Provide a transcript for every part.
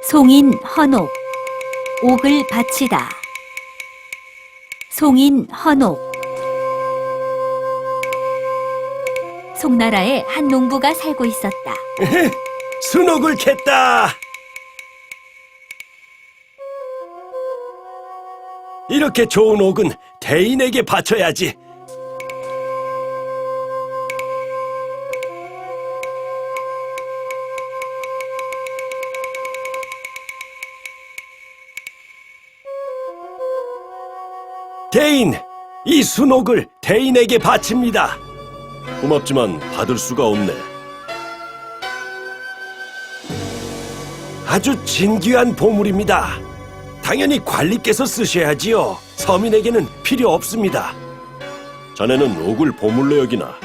송인 헌옥 옥을 바치다. 송인 헌옥. 송나라에 한 농부가 살고 있었다. 순옥을 캤다. 이렇게 좋은 옥은 대인에게 바쳐야지. 대인, 이 순옥을 대인에게 바칩니다. 고맙지만 받을 수가 없네. 아주 진귀한 보물입니다. 당연히 관리께서 쓰셔야지요. 서민에게는 필요 없습니다. 자네는 옥을 보물로 여기나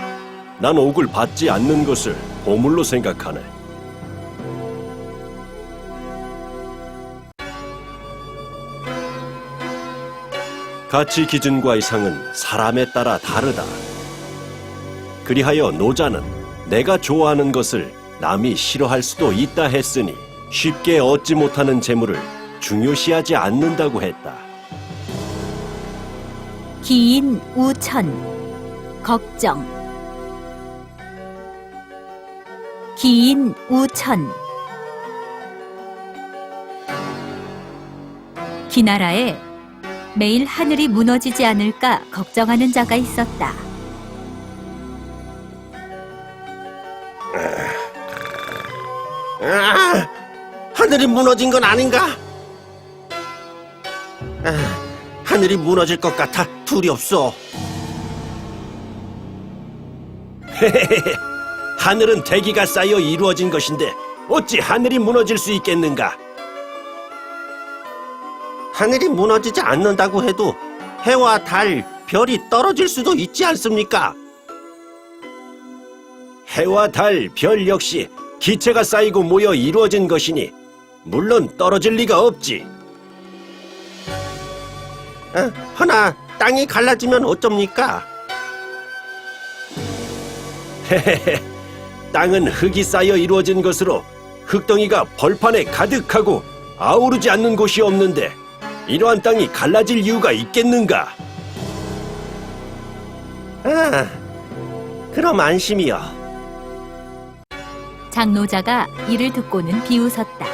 난 옥을 받지 않는 것을 보물로 생각하네. 가치 기준과 이상은 사람에 따라 다르다. 그리하여 노자는 내가 좋아하는 것을 남이 싫어할 수도 있다 했으니 쉽게 얻지 못하는 재물을 중요시하지 않는다고 했다. 기인 우천 걱정. 기인 우천. 기나라에 매일 하늘이 무너지지 않을까 걱정하는 자가 있었다. 하늘이 무너진 건 아닌가? 하늘이 무너질 것 같아 두렵소. 하늘은 대기가 쌓여 이루어진 것인데 어찌 하늘이 무너질 수 있겠는가? 하늘이 무너지지 않는다고 해도 해와 달, 별이 떨어질 수도 있지 않습니까? 해와 달, 별 역시 기체가 쌓이고 모여 이루어진 것이니 물론 떨어질 리가 없지. 허나 땅이 갈라지면 어쩝니까? 땅은 흙이 쌓여 이루어진 것으로 흙덩이가 벌판에 가득하고 아우르지 않는 곳이 없는데 이러한 땅이 갈라질 이유가 있겠는가? 그럼 안심이요. 장노자가 이를 듣고는 비웃었다.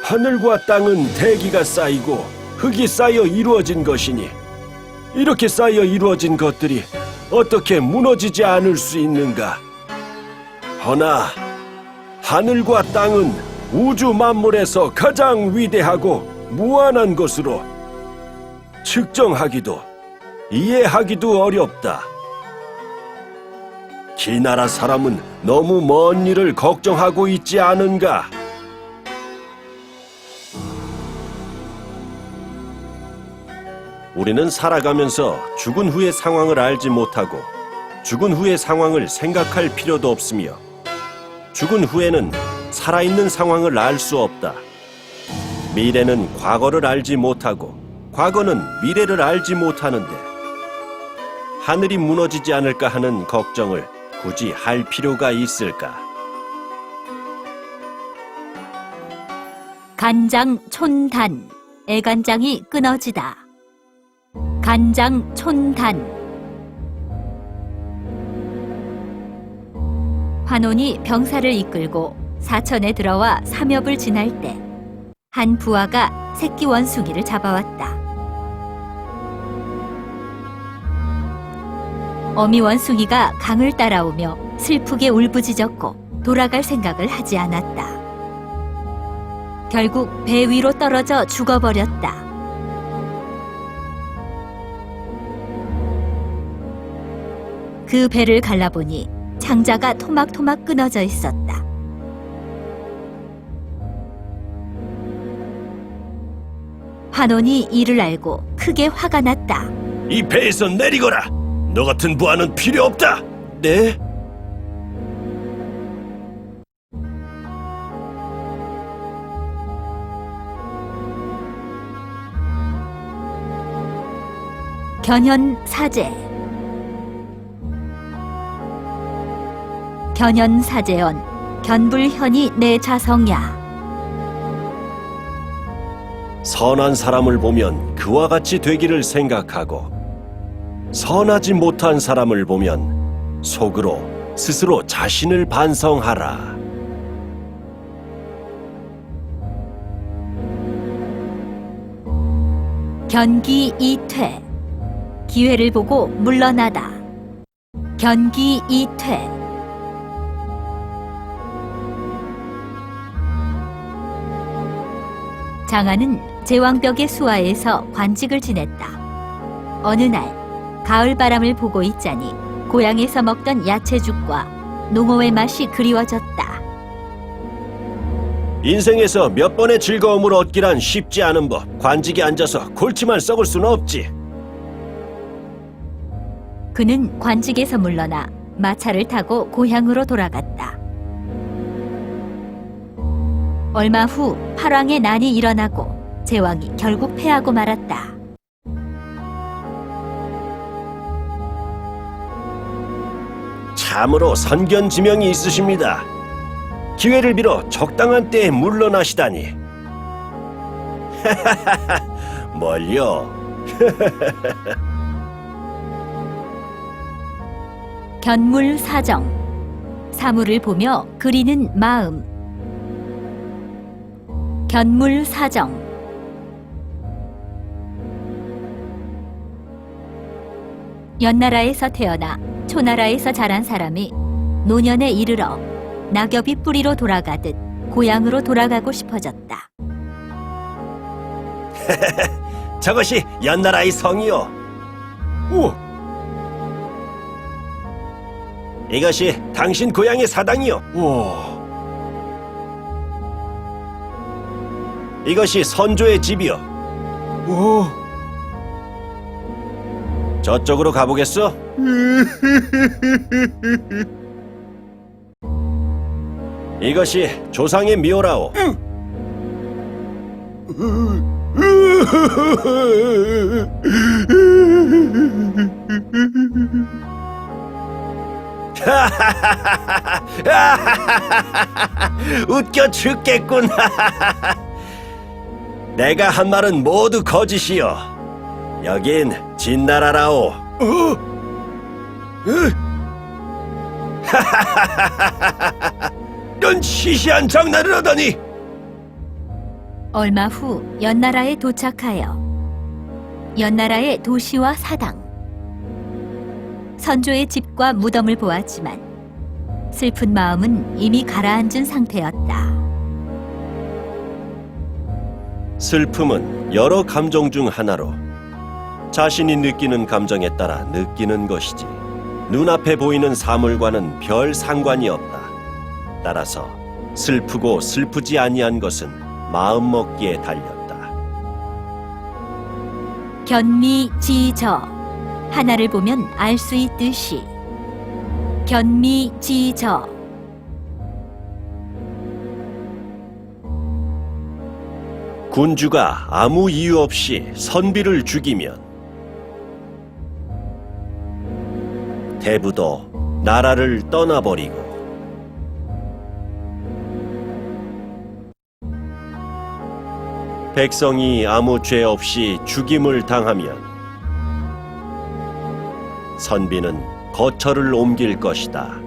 하늘과 땅은 대기가 쌓이고 흙이 쌓여 이루어진 것이니 이렇게 쌓여 이루어진 것들이 어떻게 무너지지 않을 수 있는가? 허나 하늘과 땅은 우주 만물에서 가장 위대하고 무한한 것으로 측정하기도 이해하기도 어렵다. 기나라 사람은 너무 먼 일을 걱정하고 있지 않은가? 우리는 살아가면서 죽은 후의 상황을 알지 못하고 죽은 후의 상황을 생각할 필요도 없으며 죽은 후에는 살아있는 상황을 알 수 없다. 미래는 과거를 알지 못하고 과거는 미래를 알지 못하는데 하늘이 무너지지 않을까 하는 걱정을 굳이 할 필요가 있을까? 간장 촌단 애간장이 끊어지다. 간장 촌단. 환원이 병사를 이끌고 사천에 들어와 삼엽을 지날 때 한 부하가 새끼 원숭이를 잡아왔다. 어미 원숭이가 강을 따라오며 슬프게 울부짖었고 돌아갈 생각을 하지 않았다. 결국 배 위로 떨어져 죽어버렸다. 그 배를 갈라보니 창자가 토막토막 끊어져 있었다. 환원이 이를 알고 크게 화가 났다. 이 배에서 내리거라! 너 같은 부하는 필요 없다! 네? 견현사제. 견현사제언 견불현이 내 자성야. 선한 사람을 보면 그와 같이 되기를 생각하고 선하지 못한 사람을 보면 속으로 스스로 자신을 반성하라. 견기 이퇴. 기회를 보고 물러나다. 견기 이퇴. 장하는 제왕벽의 수하에서 관직을 지냈다. 어느 날 가을 바람을 보고 있자니 고향에서 먹던 야채죽과 농어의 맛이 그리워졌다. 인생에서 몇 번의 즐거움을 얻기란 쉽지 않은 법. 관직에 앉아서 골치만 썩을 수는 없지. 그는 관직에서 물러나 마차를 타고 고향으로 돌아갔다. 얼마 후 팔왕의 난이 일어나고 제왕이 결국 패하고 말았다. 참으로 선견지명이 있으십니다. 기회를 빌어 적당한 때에 물러나시다니. 뭘요? 견물사정. 사물을 보며 그리는 마음. 견물사정. 연나라에서 태어나 초나라에서 자란 사람이 노년에 이르러 낙엽이 뿌리로 돌아가듯 고향으로 돌아가고 싶어졌다. 저것이 연나라의 성이요. 오. 이것이 당신 고향의 사당이요. 오. 이것이 선조의 집이요. 오. 저쪽으로 가보겠어? 이것이 조상의 묘라오. 웃겨 죽겠군. 내가 한 말은 모두 거짓이요. 여긴 진나라라오. 이런 시시한 장난을 하다니. 얼마 후 연나라에 도착하여 연나라의 도시와 사당, 선조의 집과 무덤을 보았지만 슬픈 마음은 이미 가라앉은 상태였다. 슬픔은 여러 감정 중 하나로 자신이 느끼는 감정에 따라 느끼는 것이지 눈앞에 보이는 사물과는 별 상관이 없다. 따라서 슬프고 슬프지 아니한 것은 마음먹기에 달렸다. 견미지저. 하나를 보면 알 수 있듯이. 견미지저. 군주가 아무 이유 없이 선비를 죽이면 대부도 나라를 떠나버리고 백성이 아무 죄 없이 죽임을 당하면 선비는 거처를 옮길 것이다.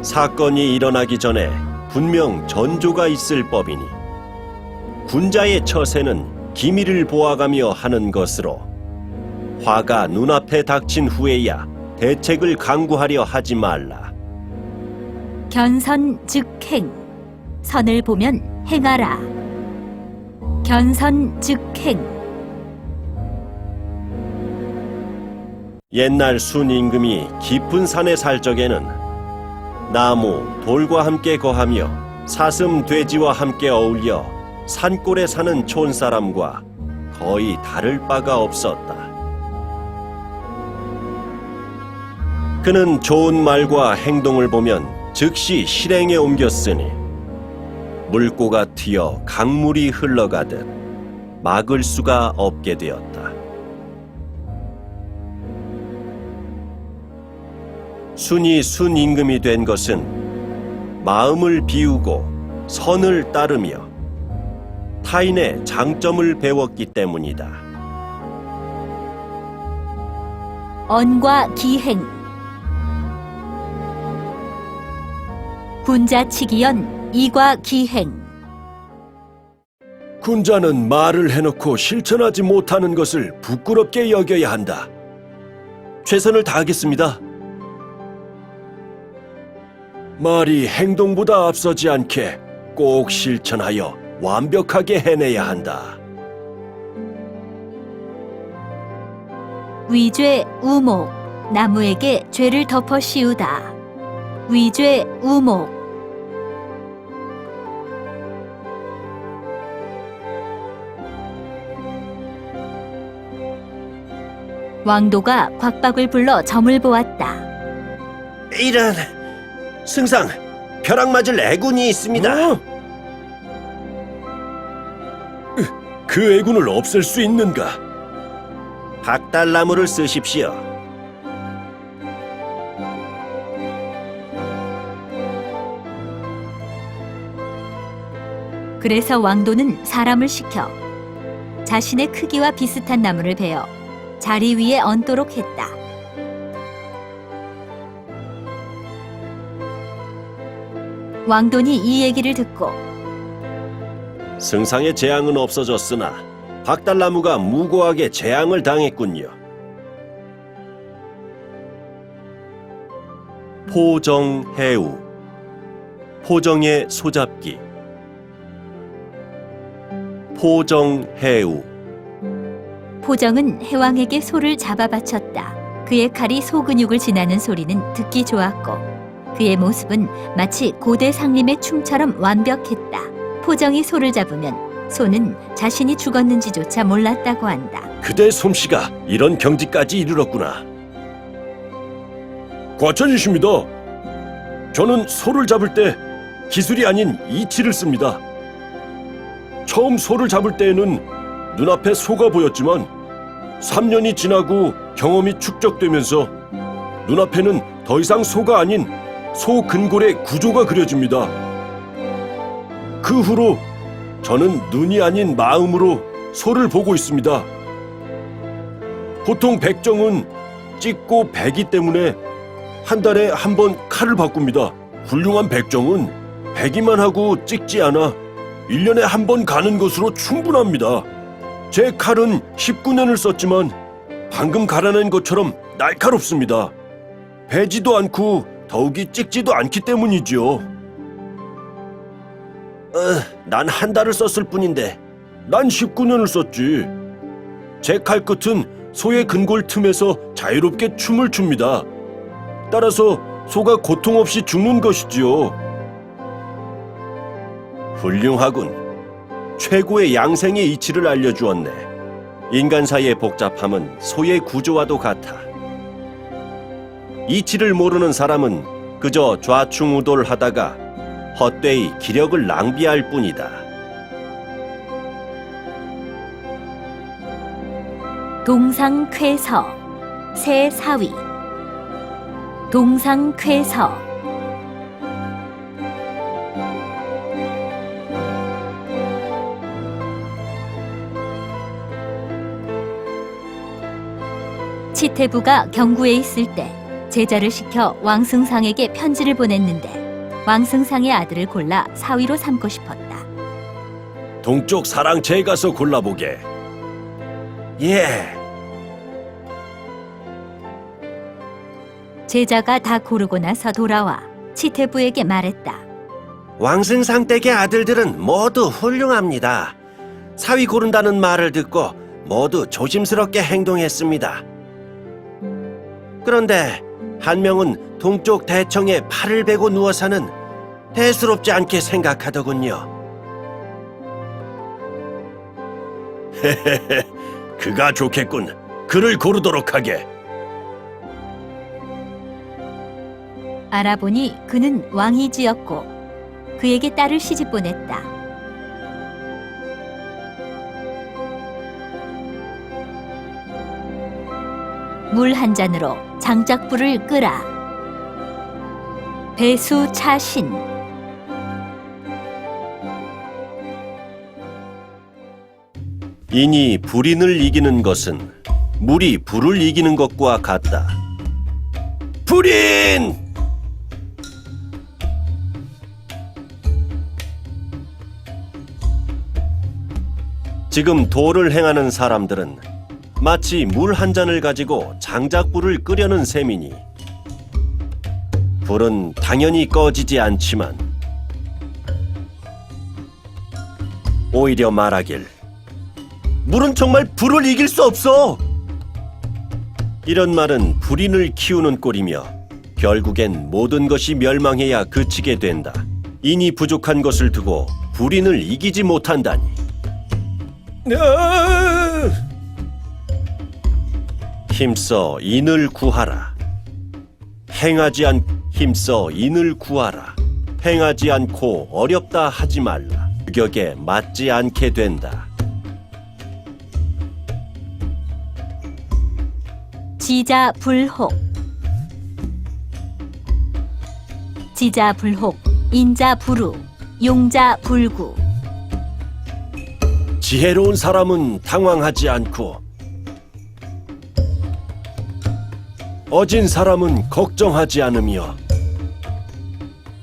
사건이 일어나기 전에 분명 전조가 있을 법이니 군자의 처세는 기밀을 보아가며 하는 것으로 화가 눈앞에 닥친 후에야 대책을 강구하려 하지 말라. 견선즉행. 선을 보면 행하라. 견선즉행. 옛날 순임금이 깊은 산에 살 적에는 나무, 돌과 함께 거하며 사슴, 돼지와 함께 어울려 산골에 사는 촌사람과 거의 다를 바가 없었다. 그는 좋은 말과 행동을 보면 즉시 실행에 옮겼으니 물고가 튀어 강물이 흘러가듯 막을 수가 없게 되었다. 순이 순임금이 된 것은 마음을 비우고 선을 따르며 타인의 장점을 배웠기 때문이다. 언과 기행. 군자치기연 이과 기행. 군자는 말을 해놓고 실천하지 못하는 것을 부끄럽게 여겨야 한다. 최선을 다하겠습니다. 말이 행동보다 앞서지 않게 꼭 실천하여 완벽하게 해내야 한다. 위죄 우목. 나무에게 죄를 덮어 씌우다. 위죄 우목. 왕도가 곽박을 불러 점을 보았다. 이런, 승상, 벼락 맞을 애군이 있습니다. 그 애군을 없앨 수 있는가? 박달나무를 쓰십시오. 그래서 왕도는 사람을 시켜 자신의 크기와 비슷한 나무를 베어 자리 위에 얹도록 했다. 왕돈이 이 얘기를 듣고 승상의 재앙은 없어졌으나 박달나무가 무고하게 재앙을 당했군요. 포정해우. 포정의 소잡기. 포정해우. 포정은 해왕에게 소를 잡아 바쳤다. 그의 칼이 소 근육을 지나는 소리는 듣기 좋았고 그의 모습은 마치 고대 상림의 춤처럼 완벽했다. 포정이 소를 잡으면 소는 자신이 죽었는지조차 몰랐다고 한다. 그대 솜씨가 이런 경지까지 이르렀구나. 과찬이십니다. 저는 소를 잡을 때 기술이 아닌 이치를 씁니다. 처음 소를 잡을 때에는 눈앞에 소가 보였지만 3년이 지나고 경험이 축적되면서 눈앞에는 더 이상 소가 아닌 소 근골의 구조가 그려집니다. 그 후로 저는 눈이 아닌 마음으로 소를 보고 있습니다. 보통 백정은 찍고 베기 때문에 한 달에 한 번 칼을 바꿉니다. 훌륭한 백정은 베기만 하고 찍지 않아 1년에 한 번 가는 것으로 충분합니다. 제 칼은 19년을 썼지만 방금 갈아낸 것처럼 날카롭습니다. 베지도 않고 더욱이 찍지도 않기 때문이지요. 난 한 달을 썼을 뿐인데. 난 19년을 썼지. 제 칼끝은 소의 근골 틈에서 자유롭게 춤을 춥니다. 따라서 소가 고통 없이 죽는 것이지요. 훌륭하군. 최고의 양생의 이치를 알려주었네. 인간 사이의 복잡함은 소의 구조와도 같아. 이치를 모르는 사람은 그저 좌충우돌하다가 헛되이 기력을 낭비할 뿐이다. 동상쾌서 새사위. 동상쾌서. 치태부가 경구에 있을 때 제자를 시켜 왕승상에게 편지를 보냈는데 왕승상의 아들을 골라 사위로 삼고 싶었다. 동쪽 사랑채에 가서 골라보게. 예. 제자가 다 고르고 나서 돌아와 치태부에게 말했다. 왕승상 댁의 아들들은 모두 훌륭합니다. 사위 고른다는 말을 듣고 모두 조심스럽게 행동했습니다. 그런데 한 명은 동쪽 대청에 팔을 베고 누워 사는 대수롭지 않게 생각하더군요. 그가 좋겠군. 그를 고르도록 하게. 알아보니 그는 왕이지였고 그에게 딸을 시집 보냈다. 물 한 잔으로 장작불을 끄라. 배수차신. 인이 불인을 이기는 것은 물이 불을 이기는 것과 같다. 불인! 지금 도를 행하는 사람들은 마치 물 한 잔을 가지고 장작불을 끄려는 셈이니 불은 당연히 꺼지지 않지만 오히려 말하길 물은 정말 불을 이길 수 없어! 이런 말은 불인을 키우는 꼴이며 결국엔 모든 것이 멸망해야 그치게 된다. 인이 부족한 것을 두고 불인을 이기지 못한다니. 힘써 인을 구하라. 힘써 인을 구하라. 행하지 않고 어렵다 하지 말라. 규격에 맞지 않게 된다. 지자불혹. 지자불혹, 인자불우, 용자불구. 지혜로운 사람은 당황하지 않고 어진 사람은 걱정하지 않으며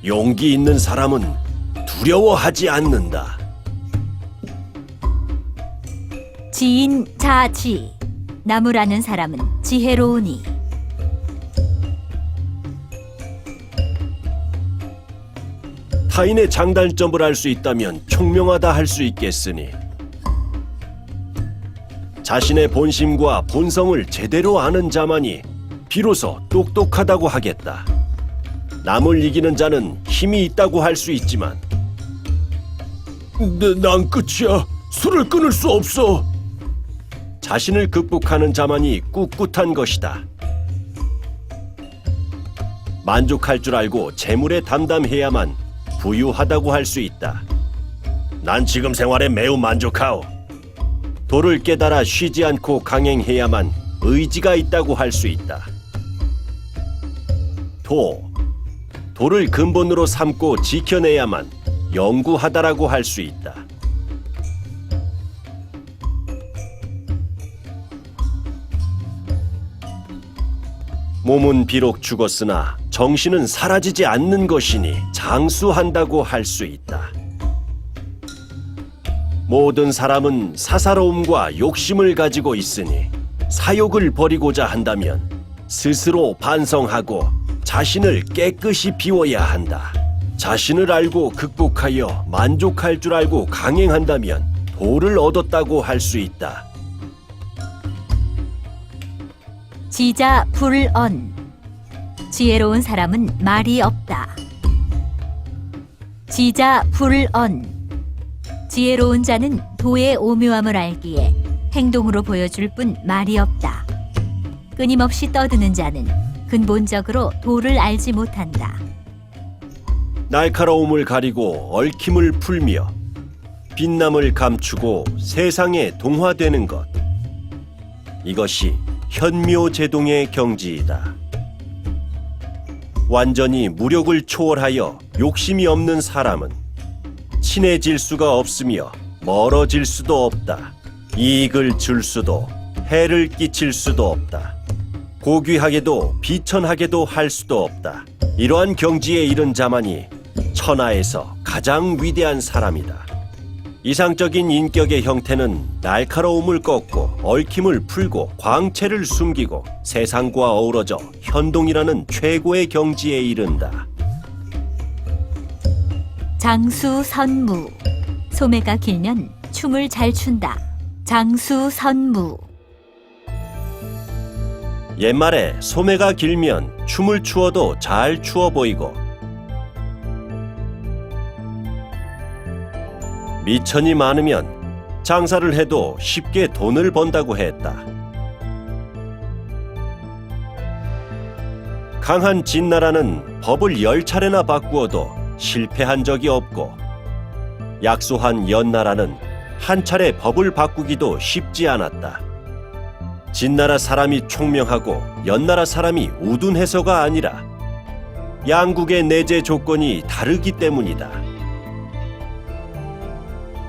용기 있는 사람은 두려워하지 않는다. 지인자지. 나무라는 사람은 지혜로우니. 타인의 장단점을 알 수 있다면 총명하다 할 수 있겠으니 자신의 본심과 본성을 제대로 아는 자만이 비로소 똑똑하다고 하겠다. 남을 이기는 자는 힘이 있다고 할 수 있지만 난 끝이야. 술을 끊을 수 없어. 자신을 극복하는 자만이 꿋꿋한 것이다. 만족할 줄 알고 재물에 담담해야만 부유하다고 할 수 있다. 난 지금 생활에 매우 만족하오. 도를 깨달아 쉬지 않고 강행해야만 의지가 있다고 할 수 있다. 도를 근본으로 삼고 지켜내야만 영구하다라고 할 수 있다. 몸은 비록 죽었으나 정신은 사라지지 않는 것이니 장수한다고 할 수 있다. 모든 사람은 사사로움과 욕심을 가지고 있으니 사욕을 버리고자 한다면 스스로 반성하고 자신을 깨끗이 비워야 한다. 자신을 알고 극복하여 만족할 줄 알고 강행한다면 도를 얻었다고 할 수 있다. 지자불언. 지혜로운 사람은 말이 없다. 지자불언. 지혜로운 자는 도의 오묘함을 알기에 행동으로 보여줄 뿐 말이 없다. 끊임없이 떠드는 자는 근본적으로 도를 알지 못한다. 날카로움을 가리고 얽힘을 풀며 빛남을 감추고 세상에 동화되는 것. 이것이 현묘제동의 경지이다. 완전히 무력을 초월하여 욕심이 없는 사람은 친해질 수가 없으며 멀어질 수도 없다. 이익을 줄 수도 해를 끼칠 수도 없다. 고귀하게도 비천하게도 할 수도 없다. 이러한 경지에 이른 자만이 천하에서 가장 위대한 사람이다. 이상적인 인격의 형태는 날카로움을 꺾고 얽힘을 풀고 광채를 숨기고 세상과 어우러져 현동이라는 최고의 경지에 이른다. 장수선무. 소매가 길면 춤을 잘 춘다. 장수선무. 옛말에 소매가 길면 춤을 추어도 잘 추어 보이고 미천이 많으면 장사를 해도 쉽게 돈을 번다고 했다. 강한 진나라는 법을 10차례나 바꾸어도 실패한 적이 없고 약소한 연나라는 한 차례 법을 바꾸기도 쉽지 않았다. 진나라 사람이 총명하고 연나라 사람이 우둔해서가 아니라 양국의 내재 조건이 다르기 때문이다.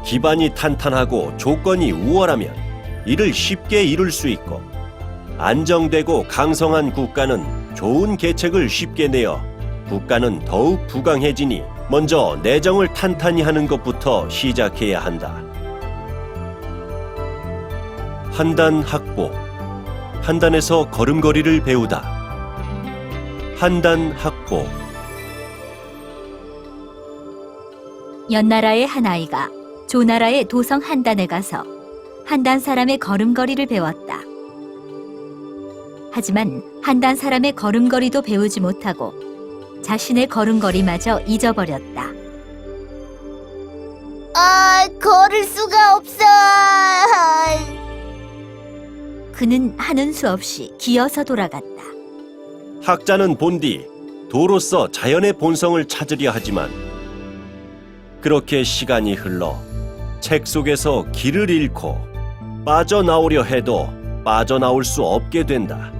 기반이 탄탄하고 조건이 우월하면 이를 쉽게 이룰 수 있고, 안정되고 강성한 국가는 좋은 계책을 쉽게 내어 국가는 더욱 부강해지니 먼저 내정을 탄탄히 하는 것부터 시작해야 한다. 한단 학보, 한단에서 걸음걸이를 배우다. 한단 학보. 연나라의 한 아이가 조나라의 도성 한단에 가서 한단 사람의 걸음걸이를 배웠다. 하지만 한단 사람의 걸음걸이도 배우지 못하고 자신의 걸음걸이마저 잊어버렸다. 걸을 수가 없어. 그는 하는 수 없이 기어서 돌아갔다. 학자는 본디 도로서 자연의 본성을 찾으려 하지만 그렇게 시간이 흘러 책 속에서 길을 잃고 빠져나오려 해도 빠져나올 수 없게 된다.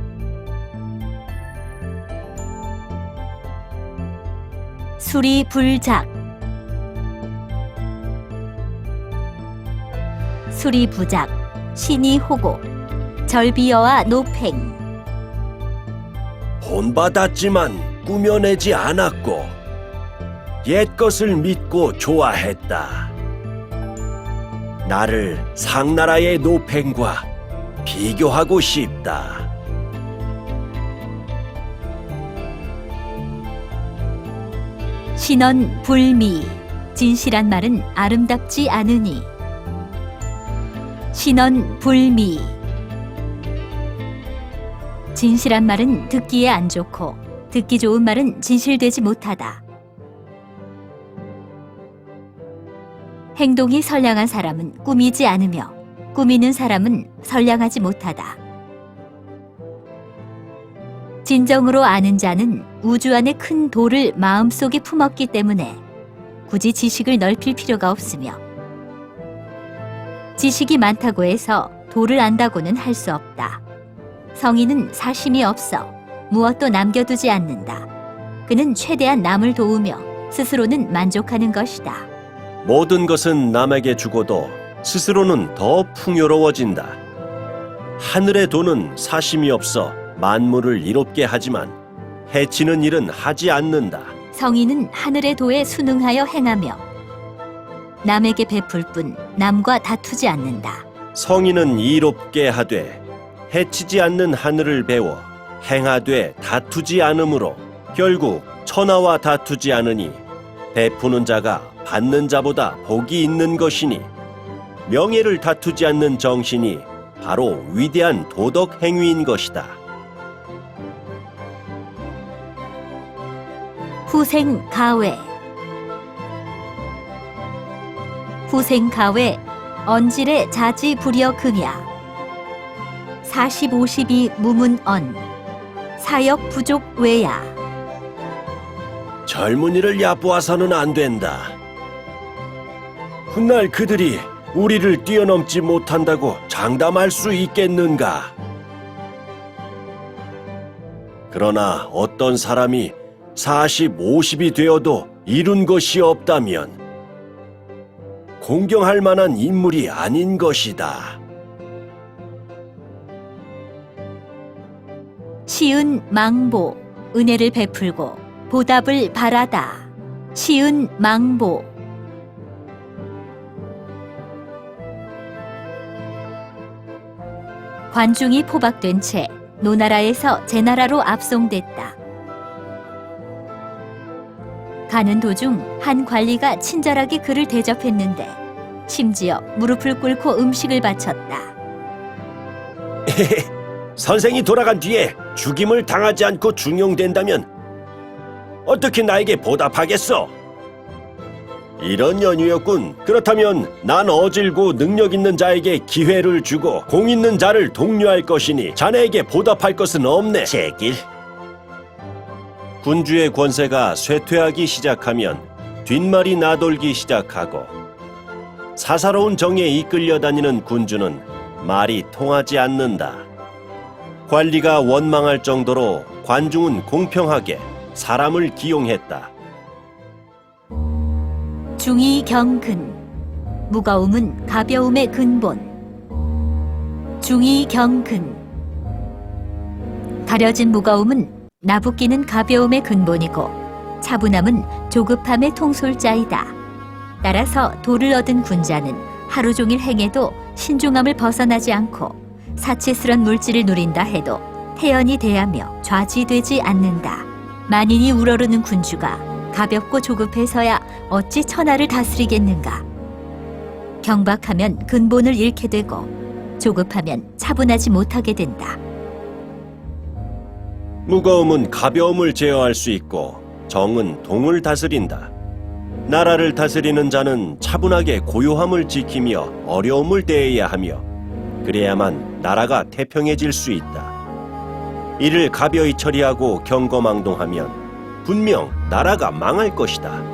수리불작. 수리부작, 신이호고, 절비여와 노팽. 본받았지만 꾸며내지 않았고 옛것을 믿고 좋아했다. 나를 상나라의 노팽과 비교하고 싶다. 신원 불미. 진실한 말은 아름답지 않으니. 신원 불미. 진실한 말은 듣기에 안 좋고 듣기 좋은 말은 진실되지 못하다. 행동이 선량한 사람은 꾸미지 않으며 꾸미는 사람은 선량하지 못하다. 진정으로 아는 자는 우주 안의 큰 돌을 마음속에 품었기 때문에 굳이 지식을 넓힐 필요가 없으며, 지식이 많다고 해서 도를 안다고는 할 수 없다. 성인은 사심이 없어 무엇도 남겨두지 않는다. 그는 최대한 남을 도우며 스스로는 만족하는 것이다. 모든 것은 남에게 주고도 스스로는 더 풍요로워진다. 하늘의 도는 사심이 없어 만물을 이롭게 하지만 해치는 일은 하지 않는다. 성인은 하늘의 도에 순응하여 행하며 남에게 베풀 뿐 남과 다투지 않는다. 성인은 이롭게 하되 해치지 않는 하늘을 배워 행하되 다투지 않으므로 결국 천하와 다투지 않으니 베푸는 자가 받는 자보다 복이 있는 것이니, 명예를 다투지 않는 정신이 바로 위대한 도덕 행위인 것이다. 후생가외. 후생가외 언질의 자지부려 금야. 40-50이 무문언. 사역 부족 외야. 젊은이를 얕보아서는 안 된다. 훗날 그들이 우리를 뛰어넘지 못한다고 장담할 수 있겠는가? 그러나 어떤 사람이 40, 50이 되어도 이룬 것이 없다면 공경할 만한 인물이 아닌 것이다. 시은 망보. 은혜를 베풀고 보답을 바라다. 시은 망보. 관중이 포박된 채 노나라에서 제나라로 압송됐다. 가는 도중 한 관리가 친절하게 그를 대접했는데 심지어 무릎을 꿇고 음식을 바쳤다. 선생이 돌아간 뒤에 죽임을 당하지 않고 중용된다면 어떻게 나에게 보답하겠어? 이런 연유였군. 그렇다면 난 어질고 능력 있는 자에게 기회를 주고 공 있는 자를 독려할 것이니 자네에게 보답할 것은 없네. 제길. 군주의 권세가 쇠퇴하기 시작하면 뒷말이 나돌기 시작하고, 사사로운 정에 이끌려 다니는 군주는 말이 통하지 않는다. 관리가 원망할 정도로 관중은 공평하게 사람을 기용했다. 중이 경근. 무거움은 가벼움의 근본. 중이경근. 가려진 무거움은 나부끼는 가벼움의 근본이고 차분함은 조급함의 통솔자이다. 따라서 도를 얻은 군자는 하루 종일 행해도 신중함을 벗어나지 않고 사치스런 물질을 누린다 해도 태연이 대하며 좌지되지 않는다. 만인이 우러르는 군주가 가볍고 조급해서야 어찌 천하를 다스리겠는가. 경박하면 근본을 잃게 되고 조급하면 차분하지 못하게 된다. 무거움은 가벼움을 제어할 수 있고 정은 동을 다스린다. 나라를 다스리는 자는 차분하게 고요함을 지키며 어려움을 대해야 하며 그래야만 나라가 태평해질 수 있다. 이를 가벼이 처리하고 경거망동하면 분명 나라가 망할 것이다.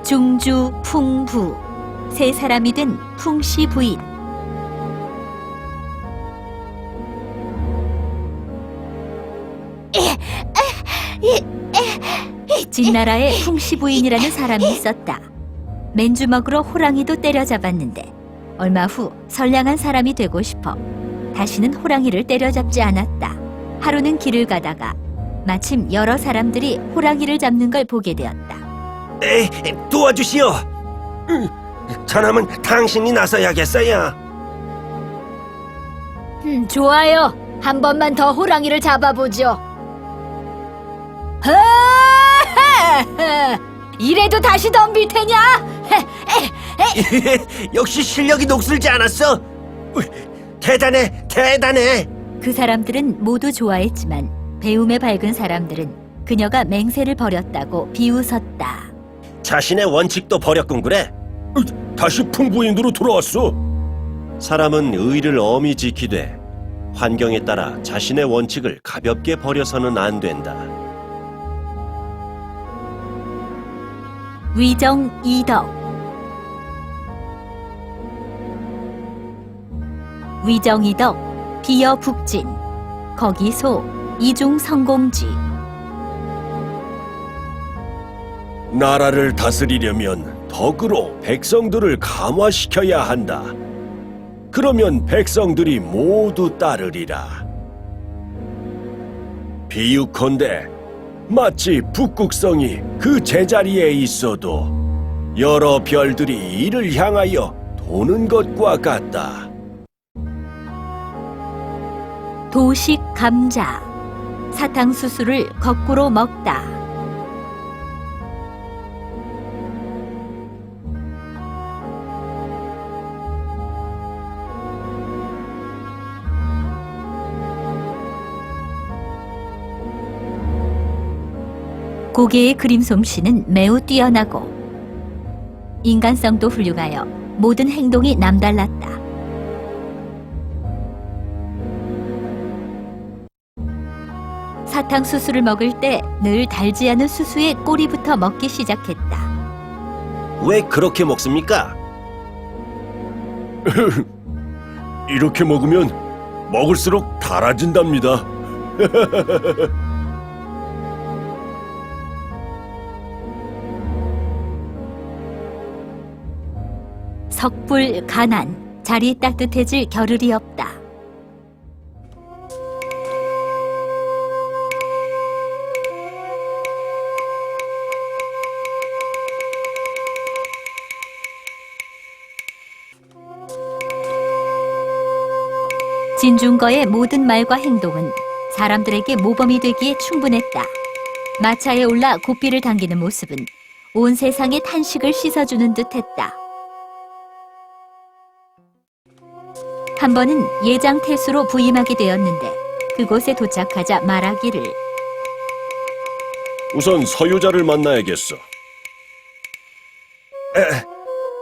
중주풍부. 세 사람이 된 풍씨 부인. 진나라에 풍씨 부인이라는 사람이 있었다. 맨주먹으로 호랑이도 때려잡았는데 얼마 후 선량한 사람이 되고 싶어 다시는 호랑이를 때려잡지 않았다. 하루는 길을 가다가 마침 여러 사람들이 호랑이를 잡는 걸 보게 되었다. 에이, 도와주시오. 저놈은 당신이 나서야겠어요. 좋아요. 한 번만 더 호랑이를 잡아보죠. 이래도 다시 덤빌 테냐? 역시 실력이 녹슬지 않았어. 대단해, 대단해. 그 사람들은 모두 좋아했지만 배움에 밝은 사람들은 그녀가 맹세를 버렸다고 비웃었다. 자신의 원칙도 버렸군 그래? 다시 풍부인으로 돌아왔어. 사람은 의를 엄히 지키되 환경에 따라 자신의 원칙을 가볍게 버려서는 안 된다. 위정이덕. 위정이덕 비여북진. 거기소 이중성공지. 나라를 다스리려면 덕으로 백성들을 감화시켜야 한다. 그러면 백성들이 모두 따르리라. 비유컨대 마치 북극성이 그 제자리에 있어도 여러 별들이 이를 향하여 도는 것과 같다. 도식 감자. 사탕수수를 거꾸로 먹다. 고개의 그림 솜씨는 매우 뛰어나고 인간성도 훌륭하여 모든 행동이 남달랐다. 사탕수수를 먹을 때 늘 달지 않은 수수의 꼬리부터 먹기 시작했다. 왜 그렇게 먹습니까? 이렇게 먹으면 먹을수록 달아진답니다. 석불 가난. 자리 따뜻해질 겨를이 없다. 진중거의 모든 말과 행동은 사람들에게 모범이 되기에 충분했다. 마차에 올라 고삐를 당기는 모습은 온 세상에 탄식을 씻어주는 듯했다. 한 번은 예장태수로 부임하게 되었는데 그곳에 도착하자 말하기를 우선 서유자를 만나야겠어.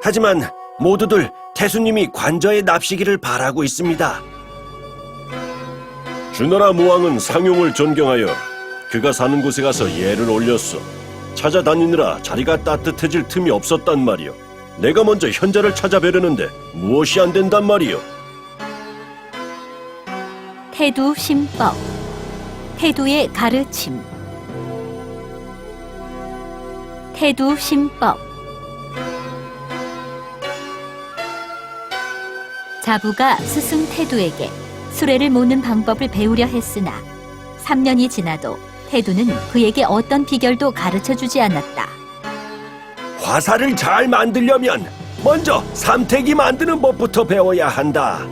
하지만 모두들 태수님이 관저에 납시기를 바라고 있습니다. 주나라 무왕은 상용을 존경하여 그가 사는 곳에 가서 예를 올렸어. 찾아다니느라 자리가 따뜻해질 틈이 없었단 말이오. 내가 먼저 현자를 찾아뵈려는데 무엇이 안 된단 말이오. 태두 심법. 태두의 가르침. 태두 심법. 자부가 스승 태두에게 수레를 모는 방법을 배우려 했으나 3년이 지나도 태두는 그에게 어떤 비결도 가르쳐주지 않았다. 화살을 잘 만들려면 먼저 삼태기 만드는 법부터 배워야 한다.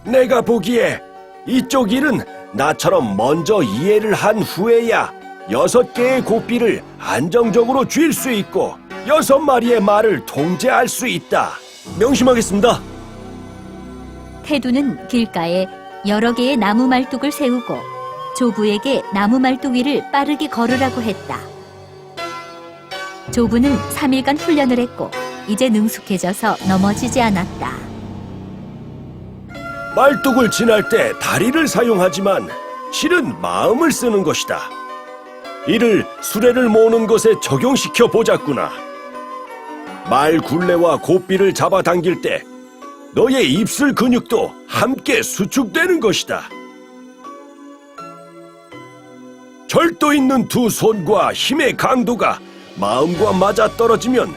내가 보기에 이쪽 일은 나처럼 먼저 이해를 한 후에야 6개의 고삐를 안정적으로 쥘 수 있고 6마리의 말을 통제할 수 있다. 명심하겠습니다. 태두는 길가에 여러 개의 나무 말뚝을 세우고 조부에게 나무 말뚝 위를 빠르게 걸으라고 했다. 조부는 3일간 훈련을 했고 이제 능숙해져서 넘어지지 않았다. 말뚝을 지날 때 다리를 사용하지만 실은 마음을 쓰는 것이다. 이를 수레를 모는 것에 적용시켜 보자꾸나. 말 굴레와 고삐를 잡아당길 때 너의 입술 근육도 함께 수축되는 것이다. 절도 있는 두 손과 힘의 강도가 마음과 맞아떨어지면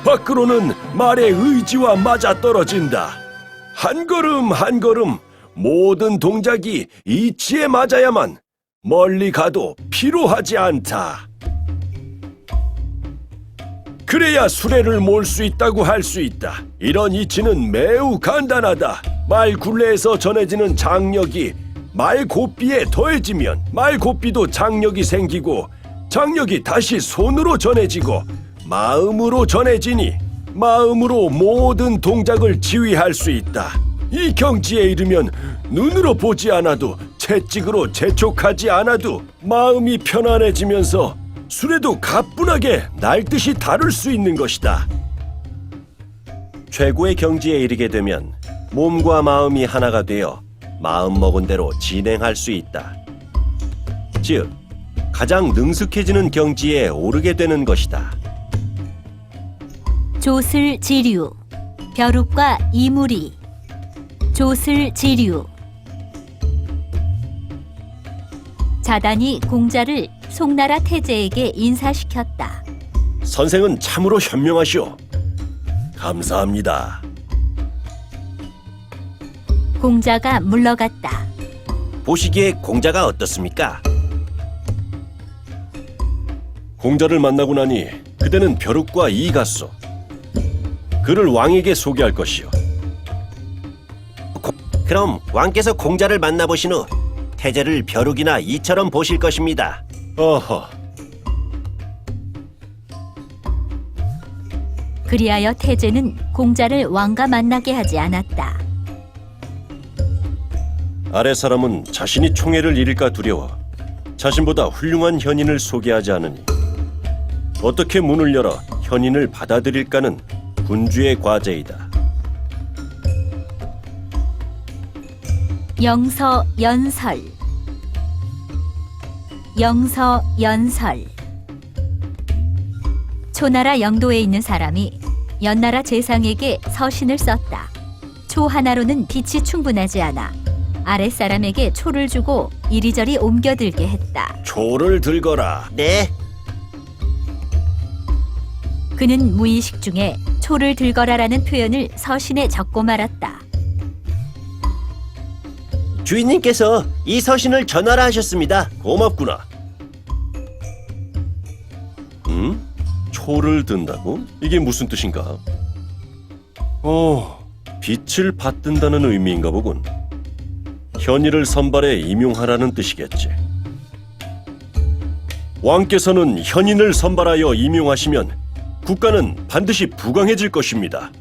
밖으로는 말의 의지와 맞아떨어진다. 한 걸음 한 걸음 모든 동작이 이치에 맞아야만 멀리 가도 피로하지 않다. 그래야 수레를 몰 수 있다고 할 수 있다. 이런 이치는 매우 간단하다. 말 굴레에서 전해지는 장력이 말 고삐에 더해지면 말 고삐도 장력이 생기고 장력이 다시 손으로 전해지고 마음으로 전해지니 마음으로 모든 동작을 지휘할 수 있다. 이 경지에 이르면 눈으로 보지 않아도 채찍으로 재촉하지 않아도 마음이 편안해지면서 수레도 가뿐하게 날듯이 다룰 수 있는 것이다. 최고의 경지에 이르게 되면 몸과 마음이 하나가 되어 마음먹은 대로 진행할 수 있다. 즉, 가장 능숙해지는 경지에 오르게 되는 것이다. 조슬지류, 벼룩과 이무리. 조슬지류. 자단이 공자를 송나라 태제에게 인사시켰다. 선생은 참으로 현명하시오. 감사합니다. 공자가 물러갔다. 보시기에 공자가 어떻습니까? 공자를 만나고 나니 그대는 벼룩과 이 같소. 그를 왕에게 소개할 것이오. 그럼 왕께서 공자를 만나보신 후 태제를 벼룩이나 이처럼 보실 것입니다. 어허. 그리하여 태제는 공자를 왕과 만나게 하지 않았다. 아래 사람은 자신이 총애를 잃을까 두려워 자신보다 훌륭한 현인을 소개하지 않으니 어떻게 문을 열어 현인을 받아들일까는 군주의 과제이다. 영서연설. 영서연설. 초나라 영도에 있는 사람이 연나라 재상에게 서신을 썼다. 초 하나로는 빛이 충분하지 않아 아랫사람에게 초를 주고 이리저리 옮겨들게 했다. 초를 들거라. 네. 그는 무의식 중에 초를 들거라라는 표현을 서신에 적고 말았다. 주인님께서 이 서신을 전하라 하셨습니다. 고맙구나. 초를 든다고? 이게 무슨 뜻인가? 빛을 받든다는 의미인가 보군. 현이를 선발해 임용하라는 뜻이겠지. 왕께서는 현인을 선발하여 임용하시면 국가는 반드시 부강해질 것입니다.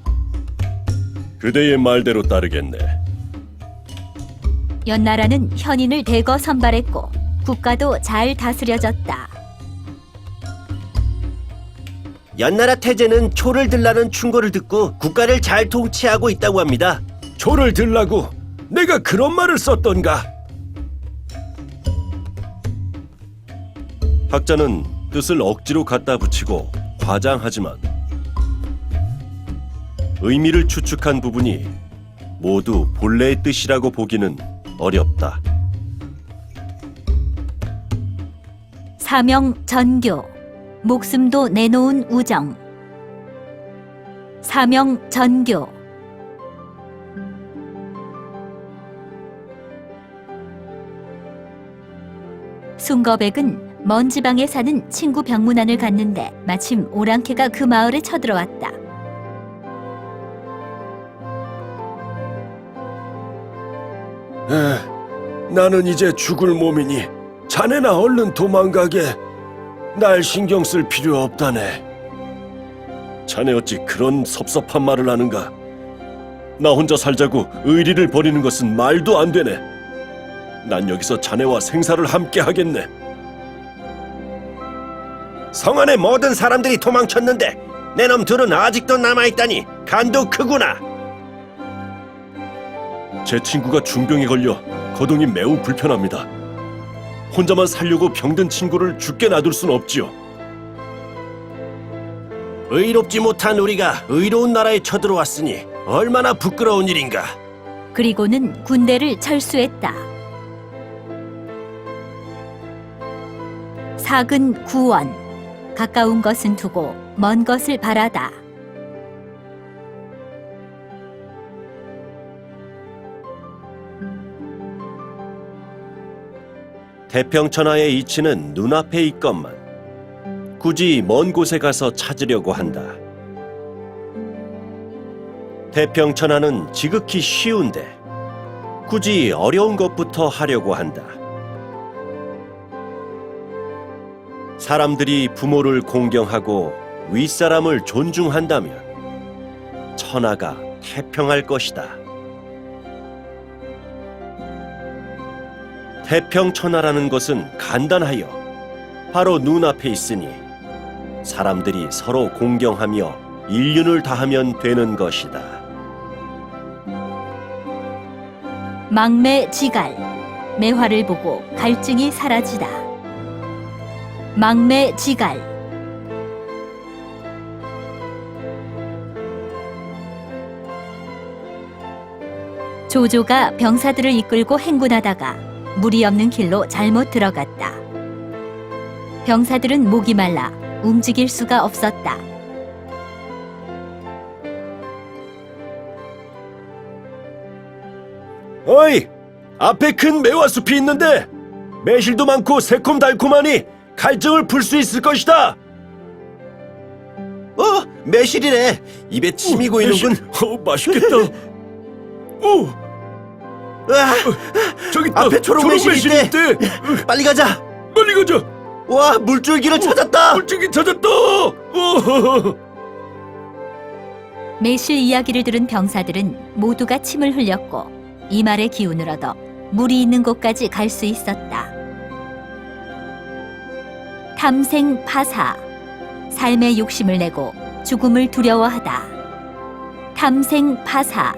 그대의 말대로 따르겠네. 연나라는 현인을 대거 선발했고 국가도 잘 다스려졌다. 연나라 태제는 초를 들라는 충고를 듣고 국가를 잘 통치하고 있다고 합니다. 초를 들라고 내가 그런 말을 썼던가? 학자는 뜻을 억지로 갖다 붙이고 과장하지만 의미를 추측한 부분이 모두 본래의 뜻이라고 보기는 어렵다. 사명 전교, 목숨도 내놓은 우정. 사명 전교. 숭거백은 먼 지방에 사는 친구 병문안을 갔는데 마침 오랑캐가 그 마을에 쳐들어왔다. 나는 이제 죽을 몸이니 자네나 얼른 도망가게. 날 신경 쓸 필요 없다네. 자네 어찌 그런 섭섭한 말을 하는가? 나 혼자 살자고 의리를 버리는 것은 말도 안 되네. 난 여기서 자네와 생사를 함께 하겠네. 성 안의 모든 사람들이 도망쳤는데 내 놈 둘은 아직도 남아있다니 간도 크구나. 제 친구가 중병에 걸려 거동이 매우 불편합니다. 혼자만 살려고 병든 친구를 죽게 놔둘 순 없지요. 의롭지 못한 우리가 의로운 나라에 쳐들어왔으니 얼마나 부끄러운 일인가. 그리고는 군대를 철수했다. 사근 구원. 가까운 것은 두고 먼 것을 바라다. 태평천하의 이치는 눈앞에 있건만 굳이 먼 곳에 가서 찾으려고 한다. 태평천하는 지극히 쉬운데 굳이 어려운 것부터 하려고 한다. 사람들이 부모를 공경하고 윗사람을 존중한다면 천하가 태평할 것이다. 태평천하라는 것은 간단하여 바로 눈앞에 있으니 사람들이 서로 공경하며 인륜을 다하면 되는 것이다. 망매지갈. 매화를 보고 갈증이 사라지다. 망매지갈. 조조가 병사들을 이끌고 행군하다가 물이 없는 길로 잘못 들어갔다. 병사들은 목이 말라 움직일 수가 없었다. 어이! 앞에 큰 매화숲이 있는데 매실도 많고 새콤달콤하니 갈증을 풀 수 있을 것이다. 매실이래. 입에 침이 고이는군. 맛있겠다. 저기 앞에 초록 매실이 있대. 빨리 가자. 빨리 가자. 와, 물줄기를 찾았다. 물줄기 찾았다. 매실 이야기를 들은 병사들은 모두가 침을 흘렸고 이 말의 기운을 얻어 물이 있는 곳까지 갈 수 있었다. 탐생파사. 삶의 욕심을 내고 죽음을 두려워하다. 탐생파사.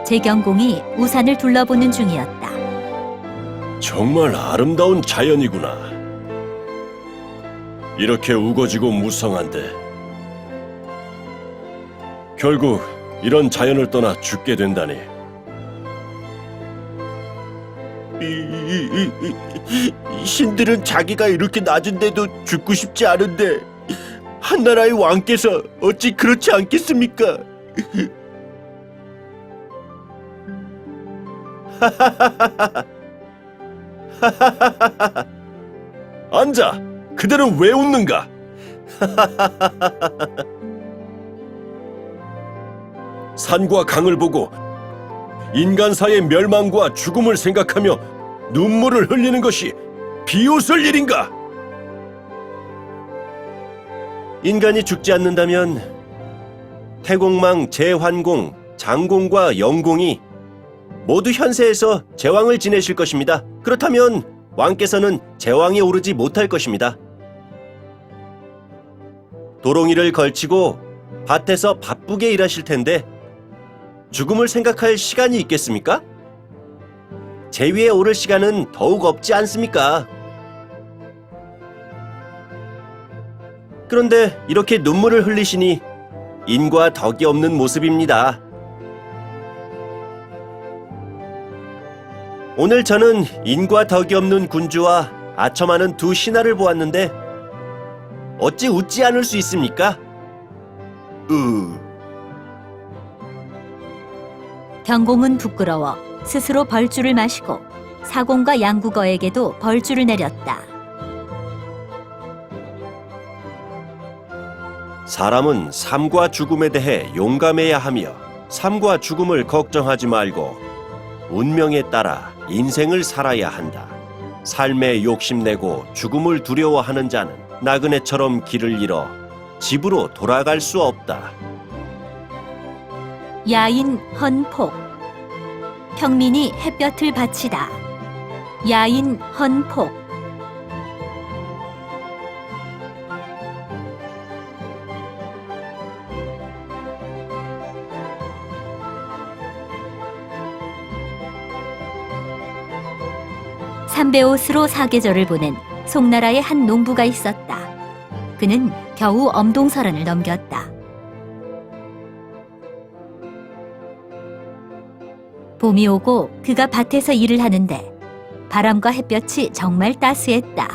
재경공이 우산을 둘러보는 중이었다. 정말 아름다운 자연이구나. 이렇게 우거지고 무성한데 결국 이런 자연을 떠나 죽게 된다니. 신들은 자기가 이렇게 낮은데도 죽고 싶지 않은데 한나라의 왕께서 어찌 그렇지 않겠습니까? 앉아. 그대는 왜 웃는가? 산과 강을 보고 인간사의 멸망과 죽음을 생각하며 눈물을 흘리는 것이 비웃을 일인가? 인간이 죽지 않는다면 태공망, 제환공, 장공과 영공이 모두 현세에서 제왕을 지내실 것입니다. 그렇다면 왕께서는 제왕에 오르지 못할 것입니다. 도롱이를 걸치고 밭에서 바쁘게 일하실 텐데 죽음을 생각할 시간이 있겠습니까? 제위에 오를 시간은 더욱 없지 않습니까? 그런데 이렇게 눈물을 흘리시니 인과 덕이 없는 모습입니다. 오늘 저는 인과 덕이 없는 군주와 아첨하는 두 신하를 보았는데 어찌 웃지 않을 수 있습니까? 경공은 부끄러워 스스로 벌주를 마시고 사공과 양국어에게도 벌주를 내렸다. 사람은 삶과 죽음에 대해 용감해야 하며 삶과 죽음을 걱정하지 말고 운명에 따라 인생을 살아야 한다. 삶에 욕심내고 죽음을 두려워하는 자는 나그네처럼 길을 잃어 집으로 돌아갈 수 없다. 야인 헌폭 평민이 햇볕을 바치다. 야인 헌폭 삼배옷으로 사계절을 보낸 송나라의 한 농부가 있었다. 그는 겨우 엄동설한을 넘겼다. 봄이 오고 그가 밭에서 일을 하는데 바람과 햇볕이 정말 따스했다.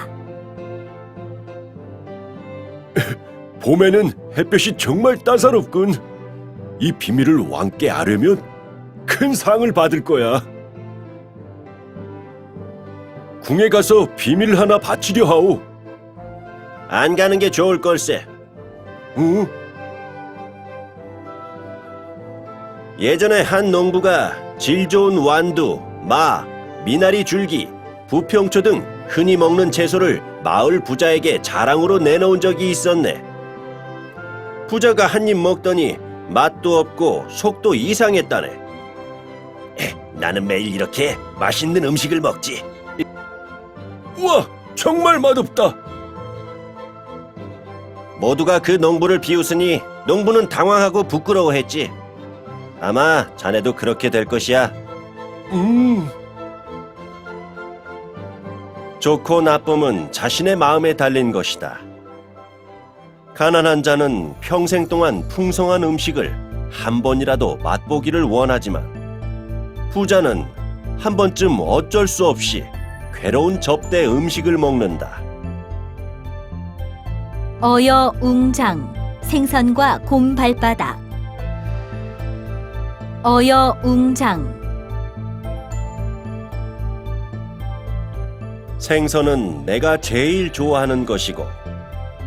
봄에는 햇볕이 정말 따사롭군. 이 비밀을 왕께 아려면 큰 상을 받을 거야. 궁에 가서 비밀 하나 바치려 하오. 안 가는 게 좋을 걸세. 응? 예전에 한 농부가 질 좋은 완두, 마, 미나리 줄기, 부평초 등 흔히 먹는 채소를 마을 부자에게 자랑으로 내놓은 적이 있었네. 부자가 한 입 먹더니 맛도 없고 속도 이상했다네. 나는 매일 이렇게 맛있는 음식을 먹지. 우와, 정말 맛없다. 모두가 그 농부를 비웃으니 농부는 당황하고 부끄러워했지. 아마 자네도 그렇게 될 것이야. 좋고 나쁨은 자신의 마음에 달린 것이다. 가난한 자는 평생 동안 풍성한 음식을 한 번이라도 맛보기를 원하지만 부자는 한 번쯤 어쩔 수 없이 괴로운 접대 음식을 먹는다. 어여 웅장 생선과 곰 발바닥. 어여 웅장 생선은 내가 제일 좋아하는 것이고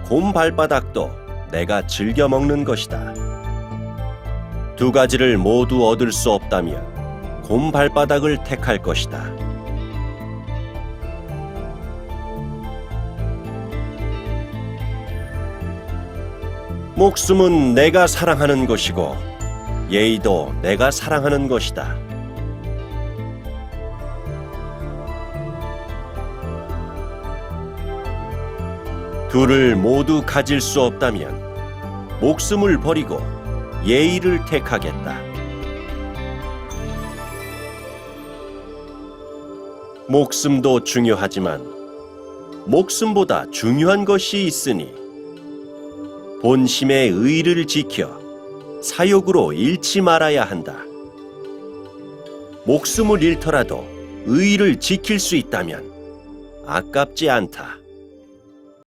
곰 발바닥도 내가 즐겨 먹는 것이다. 두 가지를 모두 얻을 수 없다면 곰 발바닥을 택할 것이다. 목숨은 내가 사랑하는 것이고 예의도 내가 사랑하는 것이다. 둘을 모두 가질 수 없다면 목숨을 버리고 예의를 택하겠다. 목숨도 중요하지만 목숨보다 중요한 것이 있으니 본심의 의를 지켜 사욕으로 잃지 말아야 한다. 목숨을 잃더라도 의를 지킬 수 있다면 아깝지 않다.